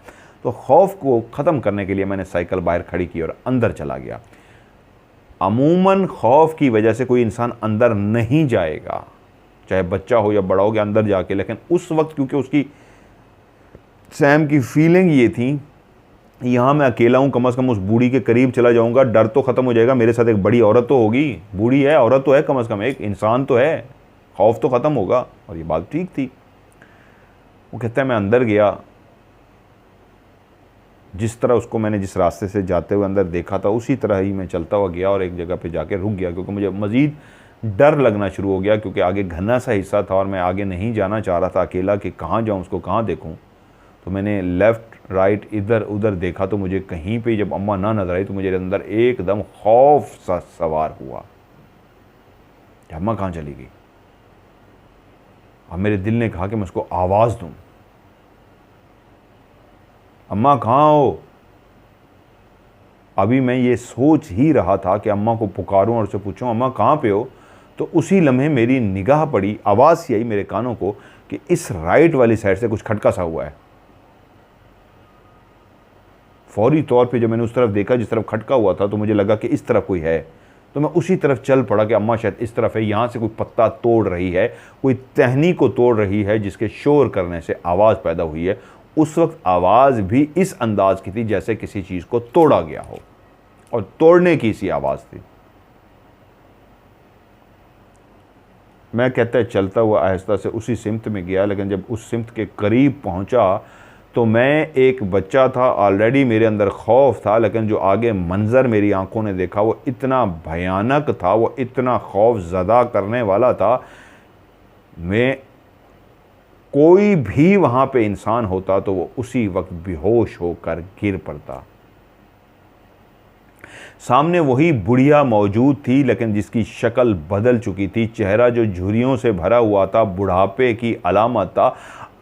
S1: तो खौफ को ख़त्म करने के लिए मैंने साइकिल बाहर खड़ी की और अंदर चला गया। अमूमन खौफ की वजह से कोई इंसान अंदर नहीं जाएगा, चाहे बच्चा हो या बड़ा हो गया अंदर जाके, लेकिन उस वक्त क्योंकि उसकी सैम की फीलिंग ये थी यहाँ मैं अकेला हूँ, कम से कम उस बूढ़ी के करीब चला जाऊँगा, डर तो ख़त्म हो जाएगा, मेरे साथ एक बड़ी औरत तो होगी, बूढ़ी है औरत तो है, कम से कम एक इंसान तो है, खौफ तो ख़त्म होगा। और ये बात ठीक थी। वो कहता है मैं अंदर गया, जिस तरह उसको मैंने जिस रास्ते से जाते हुए अंदर देखा था उसी तरह ही मैं चलता हुआ गया और एक जगह पे जाके रुक गया, क्योंकि मुझे मज़ीद डर लगना शुरू हो गया, क्योंकि आगे घना सा हिस्सा था और मैं आगे नहीं जाना चाह रहा था अकेला कि कहाँ जाऊँ, उसको कहाँ देखूँ। तो मैंने लेफ़्ट राइट इधर उधर देखा तो मुझे कहीं पे जब अम्मा ना नजर आई तो मुझे अंदर एकदम खौफ सा सवार हुआ। अम्मा कहाँ चली गई। अब मेरे दिल ने कहा कि मैं उसको आवाज़ दूँ, अम्मा कहाँ हो। अभी मैं ये सोच ही रहा था कि अम्मा को पुकारूं और उससे पूछूं अम्मा कहाँ पे हो, तो उसी लम्हे मेरी निगाह पड़ी, आवाज़ सी आई मेरे कानों को कि इस राइट वाली साइड से कुछ खटका सा हुआ है। फौरी तौर पे जब मैंने उस तरफ देखा जिस तरफ खटका हुआ था, तो मुझे लगा कि इस तरफ कोई है, तो मैं उसी तरफ चल पड़ा कि अम्मा शायद इस तरफ है, यहाँ से कोई पत्ता तोड़ रही है, कोई टहनी को तोड़ रही है जिसके शोर करने से आवाज़ पैदा हुई है। उस वक्त आवाज़ भी इस अंदाज की थी जैसे किसी चीज़ को तोड़ा गया हो, और तोड़ने की सी आवाज़ थी। मैं कहता है चलता हुआ आहिस्ता से उसी सिमत में गया, लेकिन जब उस सिमत के करीब पहुंचा तो मैं एक बच्चा था, ऑलरेडी मेरे अंदर खौफ था, लेकिन जो आगे मंज़र मेरी आंखों ने देखा वो इतना भयानक था, वो इतना खौफ ज़दा करने वाला था। मैं कोई भी वहाँ पे इंसान होता तो वो उसी वक्त बेहोश होकर गिर पड़ता। सामने वही बुढ़िया मौजूद थी, लेकिन जिसकी शक्ल बदल चुकी थी। चेहरा जो झुर्रियों से भरा हुआ था, बुढ़ापे की अलामत था,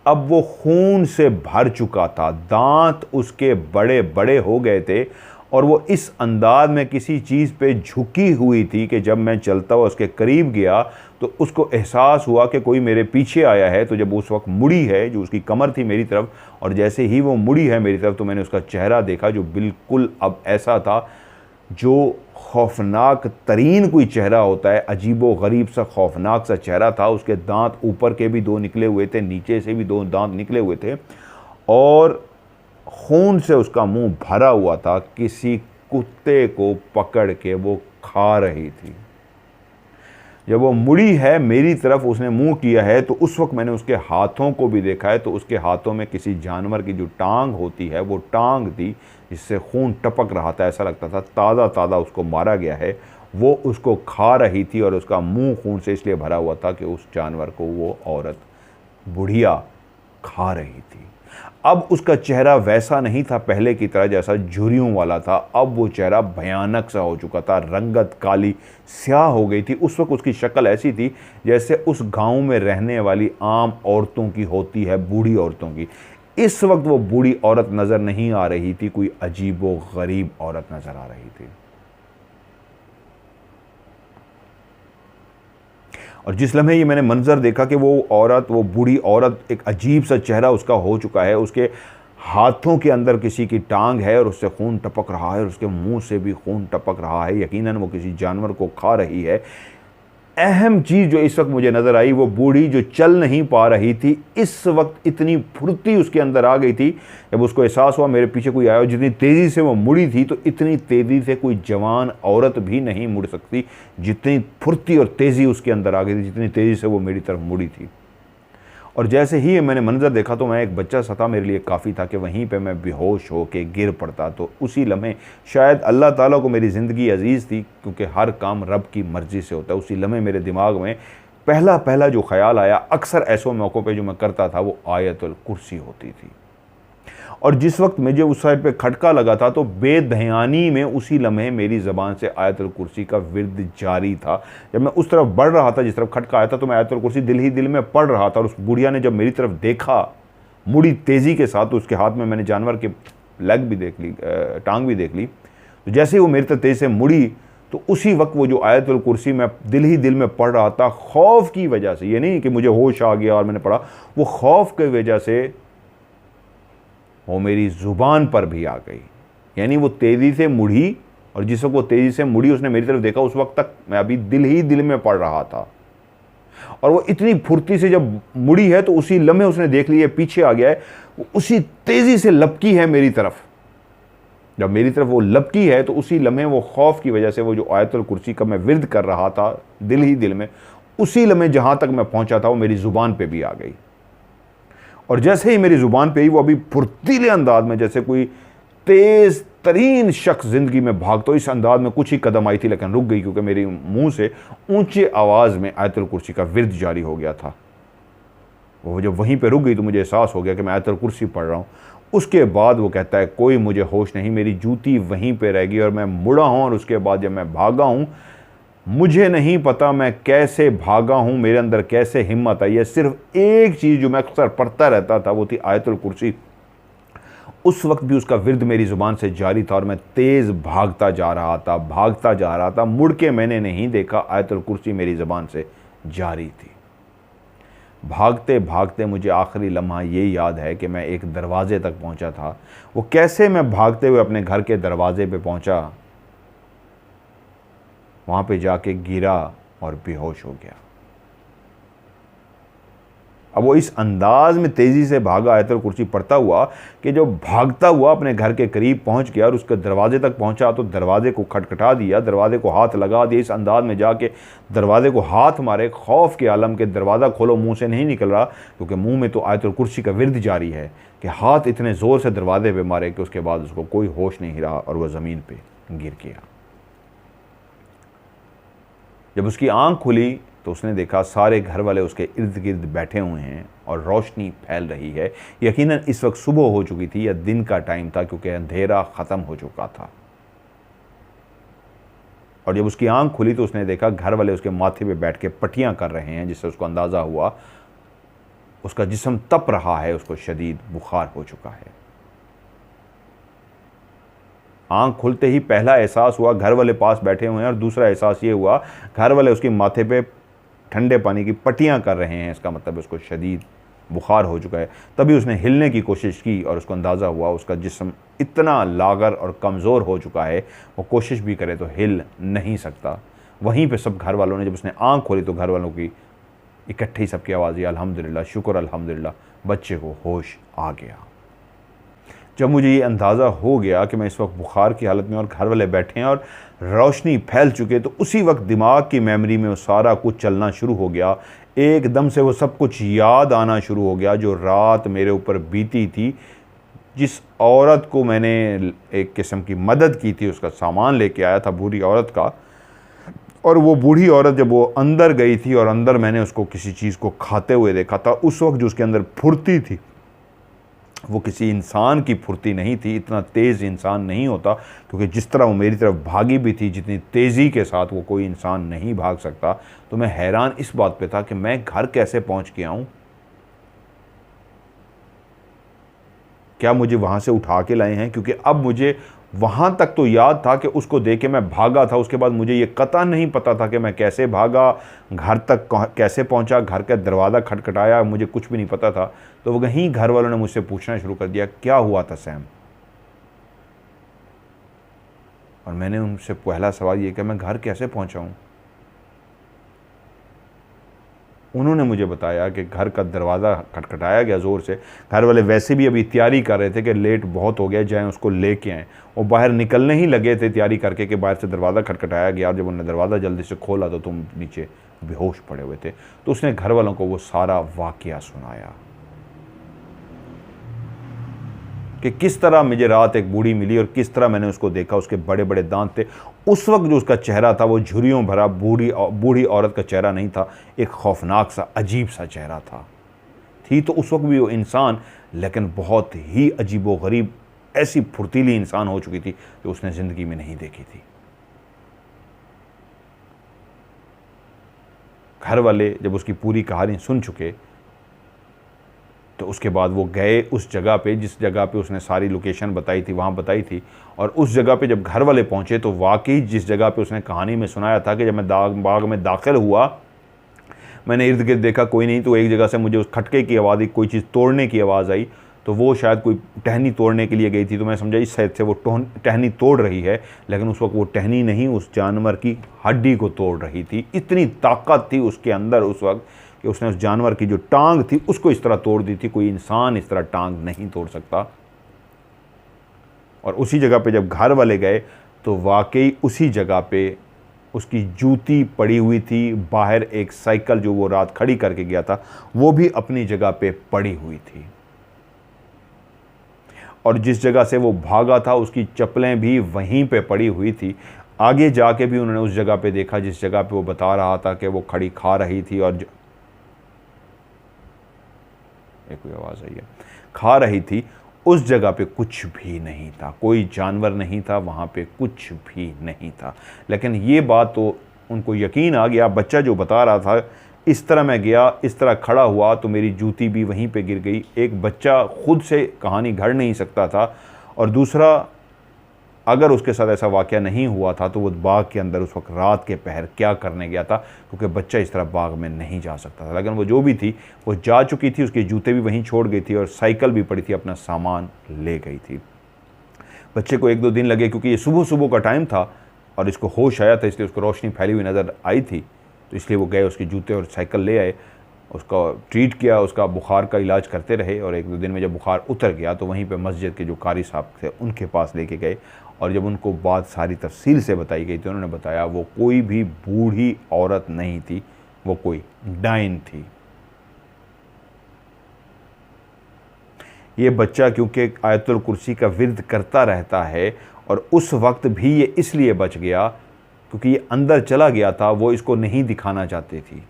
S1: अब वो खून से भर चुका था। दांत उसके बड़े बड़े हो गए थे और वो इस अंदाज में किसी चीज़ पे झुकी हुई थी कि जब मैं चलता हुआ उसके करीब गया तो उसको एहसास हुआ कि कोई मेरे पीछे आया है। तो जब उस वक्त मुड़ी है, जो उसकी कमर थी मेरी तरफ, और जैसे ही वो मुड़ी है मेरी तरफ, तो मैंने उसका चेहरा देखा जो बिल्कुल अब ऐसा था जो खौफनाक तरीन कोई चेहरा होता है, अजीबो गरीब सा खौफनाक सा चेहरा था। उसके दांत ऊपर के भी 2 निकले हुए थे, नीचे से भी 2 दांत निकले हुए थे, और खून से उसका मुंह भरा हुआ था। किसी कुत्ते को पकड़ के वो खा रही थी। जब वो मुड़ी है मेरी तरफ, उसने मुंह किया है, तो उस वक्त मैंने उसके हाथों को भी देखा है। तो उसके हाथों में किसी जानवर की जो टांग होती है वो टांग थी, जिससे खून टपक रहा था। ऐसा लगता था ताज़ा ताज़ा उसको मारा गया है। वो उसको खा रही थी और उसका मुंह खून से इसलिए भरा हुआ था कि उस जानवर को वो औरत बुढ़िया खा रही थी। अब उसका चेहरा वैसा नहीं था पहले की तरह जैसा झुर्रियों वाला था। अब वो चेहरा भयानक सा हो चुका था, रंगत काली स्याह हो गई थी। उस वक्त उसकी शक्ल ऐसी थी जैसे उस गांव में रहने वाली आम औरतों की होती है, बूढ़ी औरतों की। इस वक्त वो बूढ़ी औरत नज़र नहीं आ रही थी, कोई अजीबो गरीब औरत नज़र आ रही थी। और जिस लम्हे ये मैंने मंजर देखा कि वो औरत, वो बूढ़ी औरत, एक अजीब सा चेहरा उसका हो चुका है, उसके हाथों के अंदर किसी की टांग है और उससे खून टपक रहा है और उसके मुंह से भी खून टपक रहा है। यकीनन वो किसी जानवर को खा रही है। अहम चीज़ जो इस वक्त मुझे नज़र आई, वो बूढ़ी जो चल नहीं पा रही थी, इस वक्त इतनी फुर्ती उसके अंदर आ गई थी। जब उसको एहसास हुआ मेरे पीछे कोई आया, और जितनी तेज़ी से वो मुड़ी थी, तो इतनी तेज़ी से कोई जवान औरत भी नहीं मुड़ सकती। जितनी फुर्ती और तेज़ी उसके अंदर आ गई थी, जितनी तेज़ी से वो मेरी तरफ मुड़ी थी। और जैसे ही मैंने मंजर देखा तो मैं एक बच्चा सा था, मेरे लिए काफ़ी था कि वहीं पे मैं बेहोश हो के गिर पड़ता। तो उसी लम्हे शायद अल्लाह ताला को मेरी ज़िंदगी अजीज़ थी, क्योंकि हर काम रब की मर्ज़ी से होता है। उसी लम्हे मेरे दिमाग में पहला जो ख्याल आया, अक्सर ऐसे मौक़ों पे जो मैं करता था, वो आयतुल कुर्सी होती थी। और जिस वक्त मुझे उस साइड पे खटका लगा था, तो बेध्यानी में उसी लम्हे मेरी ज़बान से आयतुल कुर्सी का विर्द जारी था। जब मैं उस तरफ बढ़ रहा था जिस तरफ खटका आया था, तो मैं आयतुल कुर्सी दिल ही दिल में पढ़ रहा था। और उस बुढ़िया ने जब मेरी तरफ देखा मुड़ी तेज़ी के साथ, तो उसके हाथ में मैंने जानवर की लेग भी देख ली, टांग भी देख ली। तो जैसे ही वो मेरी तरफ तेज़ी से मुड़ी, तो उसी वक्त वो जो आयतुल कुर्सी मैं दिल ही दिल में पढ़ रहा था, खौफ की वजह से, ये नहीं कि मुझे होश आ गया और मैंने पढ़ा, वो खौफ की वजह से वो मेरी ज़ुबान पर भी आ गई। यानी वो तेज़ी से मुड़ी, और जिस वक्त वो तेज़ी से मुड़ी, उसने मेरी तरफ देखा, उस वक्त तक मैं अभी दिल ही दिल में पढ़ रहा था। और वो इतनी फुर्ती से जब मुड़ी है, तो उसी लम्हे उसने देख लिया पीछे आ गया है, वो उसी तेज़ी से लपकी है मेरी तरफ। जब मेरी तरफ वो लपकी है, तो उसी लम्हे वो खौफ की वजह से वो जो आयतुल कुर्सी का मैं विर्द कर रहा था दिल ही दिल में, उसी लम्हे जहाँ तक मैं पहुँचा था, वो मेरी ज़ुबान पर भी आ गई। और जैसे ही मेरी ज़ुबान पे ही, वो अभी फुर्तीले अंदाज में, जैसे कोई तेज़ तरीन शख्स ज़िंदगी में भागता, इस अंदाज में कुछ ही कदम आई थी, लेकिन रुक गई, क्योंकि मेरी मुंह से ऊंचे आवाज़ में आयतुल कुर्सी का विर्द जारी हो गया था। वो जब वहीं पे रुक गई, तो मुझे एहसास हो गया कि मैं आयतुल कुर्सी पढ़ रहा हूँ। उसके बाद वो कहता है कोई मुझे होश नहीं, मेरी जूती वहीं पर रह गई और मैं मुड़ा हूँ। और उसके बाद जब मैं भागा हूँ, मुझे नहीं पता मैं कैसे भागा हूँ, मेरे अंदर कैसे हिम्मत आई है। सिर्फ एक चीज़ जो मैं अक्सर पढ़ता रहता था वो थी आयतुल कुर्सी। उस वक्त भी उसका विर्द मेरी ज़ुबान से जारी था और मैं तेज़ भागता जा रहा था। मुड़ के मैंने नहीं देखा, आयतुल कुर्सी मेरी ज़ुबान से जारी थी। भागते भागते मुझे आखिरी लम्हा ये याद है कि मैं एक दरवाज़े तक पहुंचा था। वो कैसे मैं भागते हुए अपने घर के दरवाजे पे पहुंचा, वहाँ पे जाके गिरा और बेहोश हो गया। अब वो इस अंदाज में तेज़ी से भागा आयतुल कुर्सी पढ़ता हुआ कि जो भागता हुआ अपने घर के करीब पहुंच गया और उसके दरवाजे तक पहुंचा तो दरवाजे को खटखटा दिया, दरवाजे को हाथ लगा दिया। इस अंदाज में जाके दरवाजे को हाथ मारे, खौफ के आलम के दरवाज़ा खोलो मुंह से नहीं निकल रहा, क्योंकि मुंह में तो आयतुल कुर्सी का विर्द जारी है, कि हाथ इतने ज़ोर से दरवाजे पर मारे कि उसके बाद उसको कोई होश नहीं रहा और वह ज़मीन पर गिर गया। जब उसकी आंख खुली तो उसने देखा सारे घर वाले उसके इर्द गिर्द बैठे हुए हैं और रोशनी फैल रही है। यकीनन इस वक्त सुबह हो चुकी थी या दिन का टाइम था, क्योंकि अंधेरा ख़त्म हो चुका था। और जब उसकी आंख खुली तो उसने देखा घर वाले उसके माथे पे बैठ के पट्टियां कर रहे हैं, जिससे उसको अंदाज़ा हुआ उसका जिस्म तप रहा है, उसको शदीद बुखार हो चुका है। आंख खुलते ही पहला एहसास हुआ घर वाले पास बैठे हुए हैं, और दूसरा एहसास ये हुआ घर वाले उसके माथे पे ठंडे पानी की पट्टियां कर रहे हैं। इसका मतलब उसको शदीद बुखार हो चुका है। तभी उसने हिलने की कोशिश की और उसको अंदाज़ा हुआ उसका जिस्म इतना लागर और कमज़ोर हो चुका है, वो कोशिश भी करे तो हिल नहीं सकता। वहीं पे सब घर वालों ने, जब उसने आंख खोली तो घर वालों की इकट्ठी सबकी आवाज़ आई, अल्हम्दुलिल्लाह, शुक्र अल्हम्दुलिल्लाह, बच्चे को होश आ गया। जब मुझे ये अंदाज़ा हो गया कि मैं इस वक्त बुखार की हालत में और घर वाले बैठे हैं और रोशनी फैल चुके, तो उसी वक्त दिमाग की मेमोरी में वो सारा कुछ चलना शुरू हो गया। एकदम से वो सब कुछ याद आना शुरू हो गया जो रात मेरे ऊपर बीती थी, जिस औरत को मैंने एक किस्म की मदद की थी, उसका सामान लेके आया था बूढ़ी औरत का, और वो बूढ़ी औरत जब वो अंदर गई थी और अंदर मैंने उसको किसी चीज़ को खाते हुए देखा था, उस वक्त जो उसके अंदर फुर्ती थी वो किसी इंसान की फुर्ती नहीं थी। इतना तेज़ इंसान नहीं होता, क्योंकि जिस तरह वो मेरी तरफ भागी भी थी, जितनी तेज़ी के साथ वो कोई इंसान नहीं भाग सकता। तो मैं हैरान इस बात पे था कि मैं घर कैसे पहुंच गया हूं। क्या मुझे वहां से उठा के लाए हैं? क्योंकि अब मुझे वहां तक तो याद था कि उसको देख के मैं भागा था, उसके बाद मुझे ये कतई नहीं पता था कि मैं कैसे भागा, घर तक कैसे पहुंचा, घर का दरवाज़ा खटखटाया, मुझे कुछ भी नहीं पता था। तो वहीं घर वालों ने मुझसे पूछना शुरू कर दिया, क्या हुआ था सैम? और मैंने उनसे पहला सवाल ये कि मैं घर कैसे पहुंचा हूं। उन्होंने मुझे बताया कि घर का दरवाज़ा खटखटाया गया ज़ोर से। घर वाले वैसे भी अभी तैयारी कर रहे थे कि लेट बहुत हो गया, जाएं उसको लेके आएँ। वो बाहर निकलने ही लगे थे तैयारी करके कि बाहर से दरवाज़ा खटखटाया गया, और जब उन्होंने दरवाज़ा जल्दी से खोला तो तुम नीचे बेहोश पड़े हुए थे। तो उसने घर वालों को वो सारा वाक़या सुनाया कि किस तरह मुझे रात एक बूढ़ी मिली और किस तरह मैंने उसको देखा। उसके बड़े बड़े दांत थे। उस वक्त जो उसका चेहरा था वो झुर्रियों भरा बूढ़ी औरत का चेहरा नहीं था, एक खौफनाक सा अजीब सा चेहरा था। थी तो उस वक्त भी वो इंसान, लेकिन बहुत ही अजीबो गरीब, ऐसी फुर्तीली इंसान हो चुकी थी जो उसने ज़िंदगी में नहीं देखी थी। घर वाले जब उसकी पूरी कहानी सुन चुके तो उसके बाद वो गए उस जगह पे जिस जगह पे उसने सारी लोकेशन बताई थी, वहाँ बताई थी। और उस जगह पे जब घर वाले पहुँचे तो वाकई जिस जगह पे उसने कहानी में सुनाया था कि जब मैं बाग में दाखिल हुआ, मैंने इर्द गिर्द देखा कोई नहीं, तो एक जगह से मुझे उस खटके की आवाज़ आई, कोई चीज़ तोड़ने की आवाज़ आई। तो वो शायद कोई टहनी तोड़ने के लिए गई थी, तो मैं समझा इस साइड से वो टहनी तोड़ रही है, लेकिन उस वक्त वो टहनी नहीं, उस जानवर की हड्डी को तोड़ रही थी। इतनी ताकत थी उसके अंदर उस वक्त कि उसने उस जानवर की जो टांग थी उसको इस तरह तोड़ दी थी। कोई इंसान इस तरह टांग नहीं तोड़ सकता। और उसी जगह पे जब घर वाले गए तो वाकई उसी जगह पे उसकी जूती पड़ी हुई थी। बाहर एक साइकिल जो वो रात खड़ी करके गया था वो भी अपनी जगह पे पड़ी हुई थी। और जिस जगह से वो भागा था उसकी चप्पलें भी वहीं पे पड़ी हुई थी। आगे जाके भी उन्होंने उस जगह पे देखा जिस जगह पे वो बता रहा था कि वो खड़ी खा रही थी, और कोई आवाज़ आई है, खा रही थी। उस जगह पे कुछ भी नहीं था, कोई जानवर नहीं था, वहाँ पे कुछ भी नहीं था। लेकिन ये बात तो उनको यकीन आ गया, बच्चा जो बता रहा था, इस तरह मैं गया, इस तरह खड़ा हुआ तो मेरी जूती भी वहीं पे गिर गई। एक बच्चा खुद से कहानी गढ़ नहीं सकता था, और दूसरा, अगर उसके साथ ऐसा वाक़या नहीं हुआ था तो वो बाग के अंदर उस वक्त रात के पहर क्या करने गया था, क्योंकि बच्चा इस तरह बाग में नहीं जा सकता था। लेकिन वो जो भी थी वो जा चुकी थी, उसके जूते भी वहीं छोड़ गई थी और साइकिल भी पड़ी थी, अपना सामान ले गई थी। बच्चे को 1-2 दिन लगे, क्योंकि ये सुबह सुबह का टाइम था और इसको होश आया था, इसलिए उसको रोशनी फैली हुई नज़र आई थी, तो इसलिए वो गए, उसके जूते और साइकिल ले आए, उसका ट्रीट किया, उसका बुखार का इलाज करते रहे। और 1-2 दिन में जब बुखार उतर गया तो वहीं पे मस्जिद के जो कारी साहब थे उनके पास लेके गए, और जब उनको बात सारी तफसील से बताई गई तो उन्होंने बताया वो कोई भी बूढ़ी औरत नहीं थी, वो कोई डाइन थी। ये बच्चा क्योंकि आयतुल कुर्सी का विर्द करता रहता है, और उस वक्त भी ये इसलिए बच गया क्योंकि ये अंदर चला गया था, वो इसको नहीं दिखाना चाहती थी।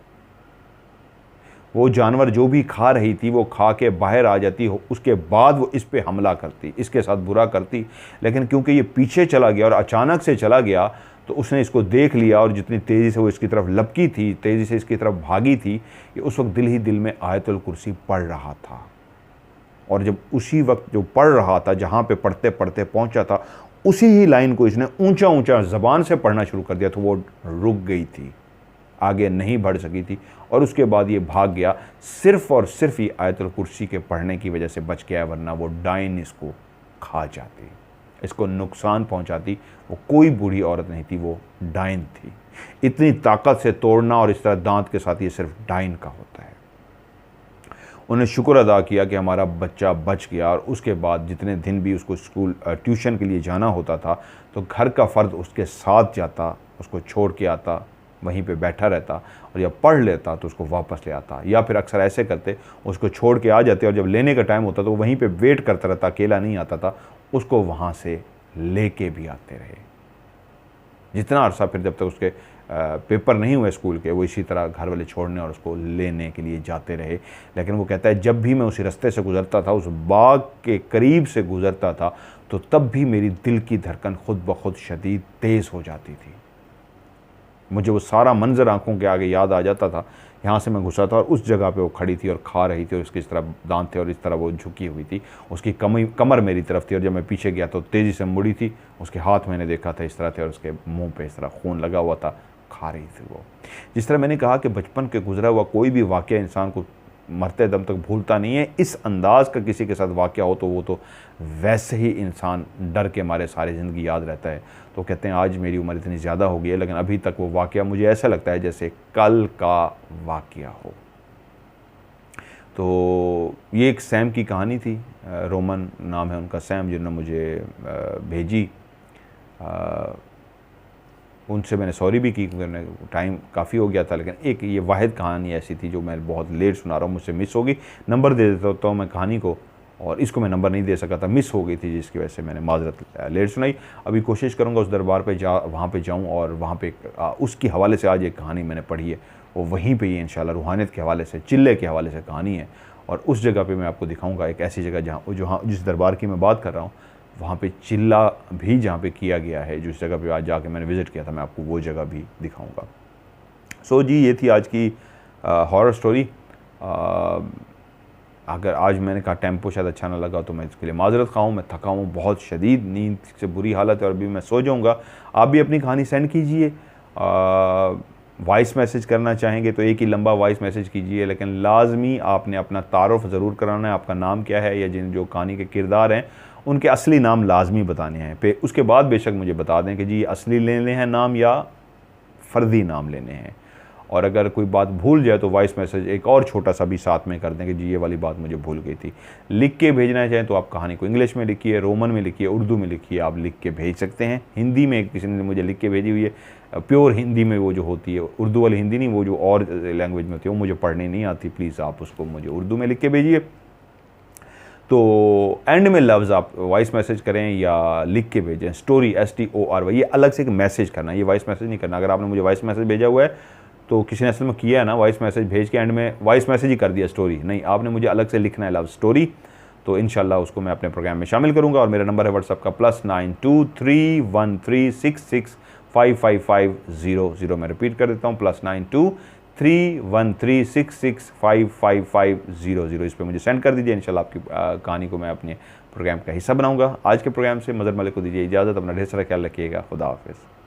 S1: वो जानवर जो भी खा रही थी वो खा के बाहर आ जाती, उसके बाद वो इस पे हमला करती, इसके साथ बुरा करती। लेकिन क्योंकि ये पीछे चला गया और अचानक से चला गया, तो उसने इसको देख लिया, और जितनी तेज़ी से वो इसकी तरफ लपकी थी, तेज़ी से इसकी तरफ भागी थी, ये उस वक्त दिल ही दिल में आयतुल कुर्सी पढ़ रहा था। और जब उसी वक्त जो पढ़ रहा था, जहाँ पे पढ़ते पढ़ते पहुँचा था, उसी ही लाइन को इसने ऊंचा ऊंचा ज़बान से पढ़ना शुरू कर दिया, तो वो रुक गई थी, आगे नहीं बढ़ सकी थी, और उसके बाद ये भाग गया। सिर्फ़ और सिर्फ ये आयतुल कुर्सी के पढ़ने की वजह से बच गया, वरना वो डाइन इसको खा जाती, इसको नुकसान पहुंचाती। वो कोई बूढ़ी औरत नहीं थी, वो डाइन थी। इतनी ताकत से तोड़ना और इस तरह दांत के साथ, ये सिर्फ डाइन का होता है। उन्हें शुक्र अदा किया कि हमारा बच्चा बच गया, और उसके बाद जितने दिन भी उसको स्कूल ट्यूशन के लिए जाना होता था, तो घर का फ़र्द उसके साथ जाता, उसको छोड़ के आता, वहीं पे बैठा रहता, और जब पढ़ लेता तो उसको वापस ले आता, या फिर अक्सर ऐसे करते, उसको छोड़ के आ जाते, और जब लेने का टाइम होता तो वहीं पे वेट करता रहता, अकेला नहीं आता था, उसको वहाँ से लेके भी आते रहे। जितना अरसा फिर जब तक उसके पेपर नहीं हुए स्कूल के, वो इसी तरह घर वाले छोड़ने और उसको लेने के लिए जाते रहे। लेकिन वो कहता है जब भी मैं उसी रास्ते से गुज़रता था, उस बाग के करीब से गुज़रता था, तो तब भी मेरी दिल की धड़कन खुद ब खुद शदीद तेज़ हो जाती थी। मुझे वो सारा मंज़र आंखों के आगे याद आ जाता था। यहाँ से मैं घुसा था और उस जगह पे वो खड़ी थी और खा रही थी, और उसकी इस तरह दांत थे और इस तरह वो झुकी हुई थी, उसकी कमर मेरी तरफ थी, और जब मैं पीछे गया तो तेज़ी से मुड़ी थी, उसके हाथ मैंने देखा था इस तरह थे, और उसके मुंह पे इस तरह खून लगा हुआ था, खा रही थी वो। जिस तरह मैंने कहा कि बचपन के गुजरा हुआ कोई भी वाक़या इंसान को मरते दम तक भूलता नहीं है, इस अंदाज का किसी के साथ वाक़या हो तो वो तो वैसे ही इंसान डर के मारे सारी ज़िंदगी याद रहता है। तो कहते हैं आज मेरी उम्र इतनी ज़्यादा हो गई है, लेकिन अभी तक वो वाक़या मुझे ऐसा लगता है जैसे कल का वाक़या हो। तो ये एक सैम की कहानी थी, रोमन नाम है उनका, सैम, जिन्होंने मुझे भेजी। उनसे मैंने सॉरी भी की क्योंकि टाइम काफ़ी हो गया था, लेकिन एक ये वाहिद कहानी ऐसी थी जो मैं बहुत लेट सुना रहा हूँ, मुझसे मिस होगी। नंबर दे देता हूँ मैं कहानी को, और इसको मैं नंबर नहीं दे सका था, मिस हो गई थी, जिसकी वजह से मैंने माजरत लेट सुनाई। अभी कोशिश करूँगा उस दरबार पे वहाँ पे जाऊँ, और वहाँ पे उसकी हवाले से आज एक कहानी मैंने पढ़ी है, वो वहीं पर ही इंशाल्लाह रूहानियत के हवाले से, चिल्ले के हवाले से कहानी है, और उस जगह पर मैं आपको दिखाऊँगा एक ऐसी जगह जहाँ जिस दरबार की मैं बात कर रहा हूँ, वहाँ पे चिल्ला भी जहाँ पे किया गया है, जिस जगह पे आज जाके मैंने विज़िट किया था, मैं आपको वो जगह भी दिखाऊंगा। सो जी, ये थी आज की हॉरर स्टोरी। अगर आज मैंने कहा टेम्पो शायद अच्छा ना लगा तो मैं इसके लिए माजरत खाऊँ। मैं थका हूँ, बहुत शदीद नींद से बुरी हालत है, और अभी मैं सो जाऊँगा। आप भी अपनी कहानी सेंड कीजिए। वॉइस मैसेज करना चाहेंगे तो एक ही लंबा वॉइस मैसेज कीजिए, लेकिन लाजमी आपने अपना तारुफ ज़रूर कराना है, आपका नाम क्या है, या जो कहानी के किरदार हैं उनके असली नाम लाजमी बताने हैं। उसके बाद बेशक मुझे बता दें कि जी असली लेने हैं नाम या फ़र्दी नाम लेने हैं। और अगर कोई बात भूल जाए तो वॉइस मैसेज एक और छोटा सा भी साथ में कर दें कि जी ये वाली बात मुझे भूल गई थी। लिख के भेजना चाहें तो आप कहानी को इंग्लिश में लिखिए, रोमन में लिखिए, उर्दू में लिखिए, आप लिख के भेज सकते हैं। हिंदी में किसी ने मुझे लिख के भेजी हुई है, प्योर हिंदी में, वो जो होती है उर्दू वाली हिंदी नहीं, वो जो और लैंग्वेज में होती है वो मुझे पढ़नी नहीं आती, प्लीज़ आप उसको मुझे उर्दू में लिख के भेजिए। तो एंड में लफ्ज़ आप वॉइस मैसेज करें या लिख के भेजें, स्टोरी STORY, ये अलग से एक मैसेज करना, ये वॉइस मैसेज नहीं करना। अगर आपने मुझे वॉइस मैसेज भेजा हुआ है तो किसी ने असल में किया है ना, वॉइस मैसेज भेज के एंड में वॉइस मैसेज ही कर दिया, स्टोरी नहीं, आपने मुझे अलग से लिखना है लफ्ज़ स्टोरी। तो इंशाल्लाह उसको मैं अपने प्रोग्राम में शामिल करूँगा। और मेरा नंबर है व्हाट्सअप का +92313665 5550 मैं रिपीट कर देता हूँ, +923136655500। इस पर मुझे सेंड कर दीजिए। इंशाल्लाह आपकी कहानी को मैं अपने प्रोग्राम का हिस्सा बनाऊंगा। आज के प्रोग्राम से मज़हर मलिक को दीजिए इजाज़त। अपना ढेर सारा ख्याल रखिएगा। खुदा हाफिज़।